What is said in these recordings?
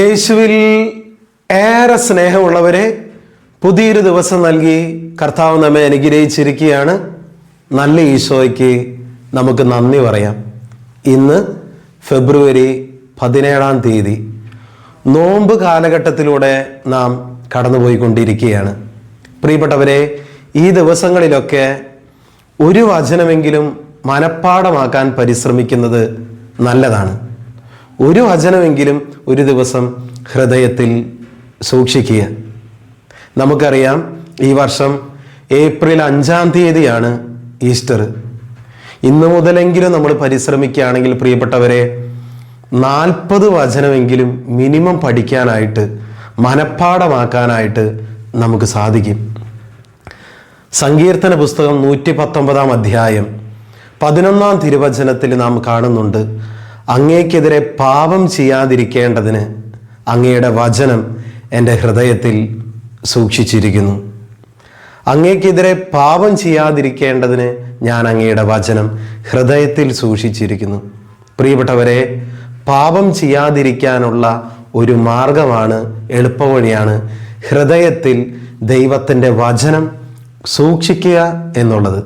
യേശുവിൽ ഏറെ സ്നേഹമുള്ളവരെ, പുതിയൊരു ദിവസം നൽകി കർത്താവ് നമ്മെ അനുഗ്രഹിച്ചിരിക്കുകയാണ്. നല്ല ഈശോയ്ക്ക് നമുക്ക് നന്ദി പറയാം. ഇന്ന് ഫെബ്രുവരി 17 നോമ്പ് കാലഘട്ടത്തിലൂടെ നാം കടന്നുപോയിക്കൊണ്ടിരിക്കുകയാണ്. പ്രിയപ്പെട്ടവരെ, ഈ ദിവസങ്ങളിലൊക്കെ ഒരു വചനമെങ്കിലും മനഃപ്പാഠമാക്കാൻ പരിശ്രമിക്കുന്നത് നല്ലതാണ്. ഒരു വചനമെങ്കിലും ഒരു ദിവസം ഹൃദയത്തിൽ സൂക്ഷിക്കുക. നമുക്കറിയാം, ഈ വർഷം ഏപ്രിൽ 5 ഈസ്റ്റർ. ഇന്നു മുതലെങ്കിലും നമ്മൾ പരിശ്രമിക്കുകയാണെങ്കിൽ പ്രിയപ്പെട്ടവരെ, 40 വചനമെങ്കിലും മിനിമം പഠിക്കാനായിട്ട്, മനഃപ്പാഠമാക്കാനായിട്ട് നമുക്ക് സാധിക്കും. സങ്കീർത്തന പുസ്തകം 119 അധ്യായം 11 തിരുവചനത്തിൽ നാം കാണുന്നുണ്ട്, അങ്ങേക്കെതിരെ പാപം ചെയ്യാതിരിക്കേണ്ടതിന് അങ്ങയുടെ വചനം എൻ്റെ ഹൃദയത്തിൽ സൂക്ഷിച്ചിരിക്കുന്നു. അങ്ങേക്കെതിരെ പാപം ചെയ്യാതിരിക്കേണ്ടതിന് ഞാൻ അങ്ങയുടെ വചനം ഹൃദയത്തിൽ സൂക്ഷിച്ചിരിക്കുന്നു. പ്രിയപ്പെട്ടവരെ, പാപം ചെയ്യാതിരിക്കാനുള്ള ഒരു മാർഗമാണ്, എളുപ്പവഴിയാണ് ഹൃദയത്തിൽ ദൈവത്തിൻ്റെ വചനം സൂക്ഷിക്കുക എന്നുള്ളത്.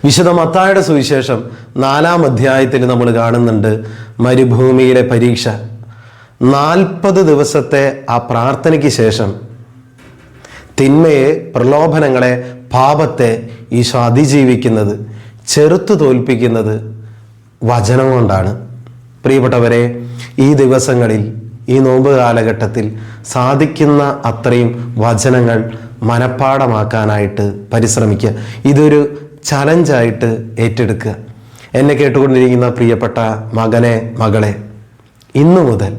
വിശുദ്ധ മത്തായിയുടെ സുവിശേഷം 4 അധ്യായത്തിൽ നമ്മൾ കാണുന്നുണ്ട് മരുഭൂമിയിലെ പരീക്ഷ. 40 ദിവസത്തെ ആ പ്രാർത്ഥനയ്ക്ക് ശേഷം തിന്മയെ, പ്രലോഭനങ്ങളെ, പാപത്തെ ഈശോ അതിജീവിക്കുന്നത്, ചെറുത്തു തോൽപ്പിക്കുന്നത് വചനം കൊണ്ടാണ്. പ്രിയപ്പെട്ടവരെ, ഈ ദിവസങ്ങളിൽ, ഈ നോമ്പ് കാലഘട്ടത്തിൽ സാധിക്കുന്ന അത്രയും വചനങ്ങൾ മനഃപ്പാഠമാക്കാനായിട്ട് പരിശ്രമിക്കുക. ഇതൊരു ചലഞ്ചായിട്ട് ഏറ്റെടുക്കുക. എന്നെ കേട്ടുകൊണ്ടിരിക്കുന്ന പ്രിയപ്പെട്ട മകനെ, മകളെ, ഇന്നു മുതൽ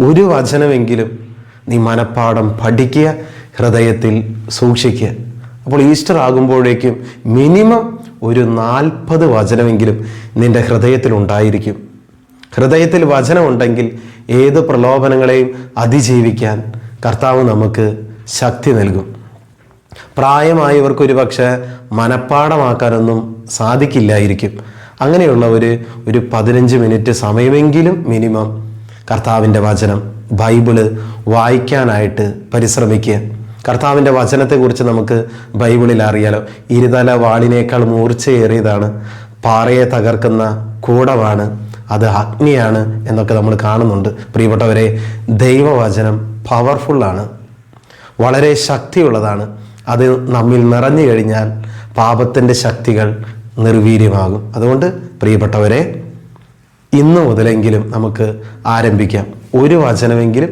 ഒരു വചനമെങ്കിലും നീ മനഃപ്പാഠം പഠിക്കുക, ഹൃദയത്തിൽ സൂക്ഷിക്കുക. അപ്പോൾ ഈസ്റ്റർ ആകുമ്പോഴേക്കും മിനിമം ഒരു 40 വചനമെങ്കിലും നിന്റെ ഹൃദയത്തിൽ ഉണ്ടായിരിക്കും. ഹൃദയത്തിൽ വചനമുണ്ടെങ്കിൽ ഏത് പ്രലോഭനങ്ങളെയും അതിജീവിക്കാൻ കർത്താവ് നമുക്ക് ശക്തി നൽകും. പ്രായമായവർക്കൊരു പക്ഷേ മനഃപ്പാഠമാക്കാനൊന്നും സാധിക്കില്ലായിരിക്കും. അങ്ങനെയുള്ളവർ ഒരു 15 മിനിറ്റ് സമയമെങ്കിലും മിനിമം കർത്താവിൻ്റെ വചനം, ബൈബിള് വായിക്കാനായിട്ട് പരിശ്രമിക്കുക. കർത്താവിൻ്റെ വചനത്തെക്കുറിച്ച് നമുക്ക് ബൈബിളിൽ അറിയാലോ, ഇരുതല വാളിനേക്കാൾ മൂർച്ചയേറിയതാണ്, പാറയെ തകർക്കുന്ന കൂടമാണ്, അത് അഗ്നിയാണ് എന്നൊക്കെ നമ്മൾ കാണുന്നുണ്ട്. പ്രിയപ്പെട്ടവരെ, ദൈവവചനം പവർഫുള്ളാണ്, വളരെ ശക്തിയുള്ളതാണ്. അത് നമ്മിൽ നിറഞ്ഞു കഴിഞ്ഞാൽ പാപത്തിൻ്റെ ശക്തികൾ നിർവീര്യമാകും. അതുകൊണ്ട് പ്രിയപ്പെട്ടവരെ, ഇന്നു മുതലെങ്കിലും നമുക്ക് ആരംഭിക്കാം. ഒരു വചനമെങ്കിലും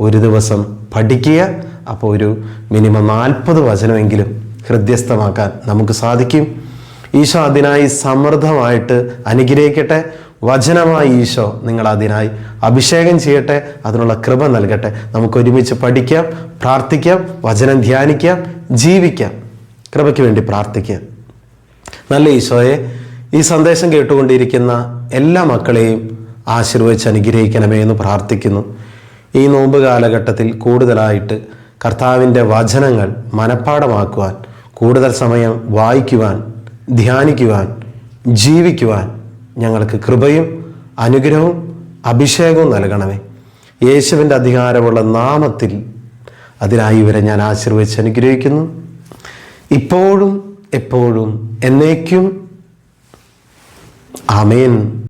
ഒരു ദിവസം പഠിക്കുക. അപ്പോൾ ഒരു മിനിമം 40 വചനമെങ്കിലും ഹൃദ്യസ്ഥമാക്കാൻ നമുക്ക് സാധിക്കും. ഈശോ അതിനായി സമൃദ്ധമായിട്ട് അനുഗ്രഹിക്കട്ടെ. വചനമായി ഈശോ നിങ്ങൾ അതിനായി അഭിഷേകം ചെയ്യട്ടെ, അതിനുള്ള കൃപ നൽകട്ടെ. നമുക്ക് ഒരുമിച്ച് പഠിക്കാം, പ്രാർത്ഥിക്കാം, വചനം ധ്യാനിക്കാം, ജീവിക്കാം. കൃപയ്ക്ക് വേണ്ടി പ്രാർത്ഥിക്കാം. നല്ല ഈശോയെ, ഈ സന്ദേശം കേട്ടുകൊണ്ടിരിക്കുന്ന എല്ലാ മക്കളെയും ആശീർവദിച്ച് അനുഗ്രഹിക്കണമേ എന്ന് പ്രാർത്ഥിക്കുന്നു. ഈ നോമ്പ് കാലഘട്ടത്തിൽ കൂടുതലായിട്ട് കർത്താവിൻ്റെ വചനങ്ങൾ മനഃപ്പാഠമാക്കുവാൻ, കൂടുതൽ സമയം വായിക്കുവാൻ, ധ്യാനിക്കുവാൻ, ജീവിക്കുവാൻ ഞങ്ങൾക്ക് കൃപയും അനുഗ്രഹവും അഭിഷേകവും നൽകണമേ. യേശുവിൻ്റെ അധികാരമുള്ള നാമത്തിൽ അതിനായി ഇവരെ ഞാൻ ആശീർവദിച്ച് അനുഗ്രഹിക്കുന്നു. ഇപ്പോഴും എപ്പോഴും എന്നേക്കും. ആമേൻ.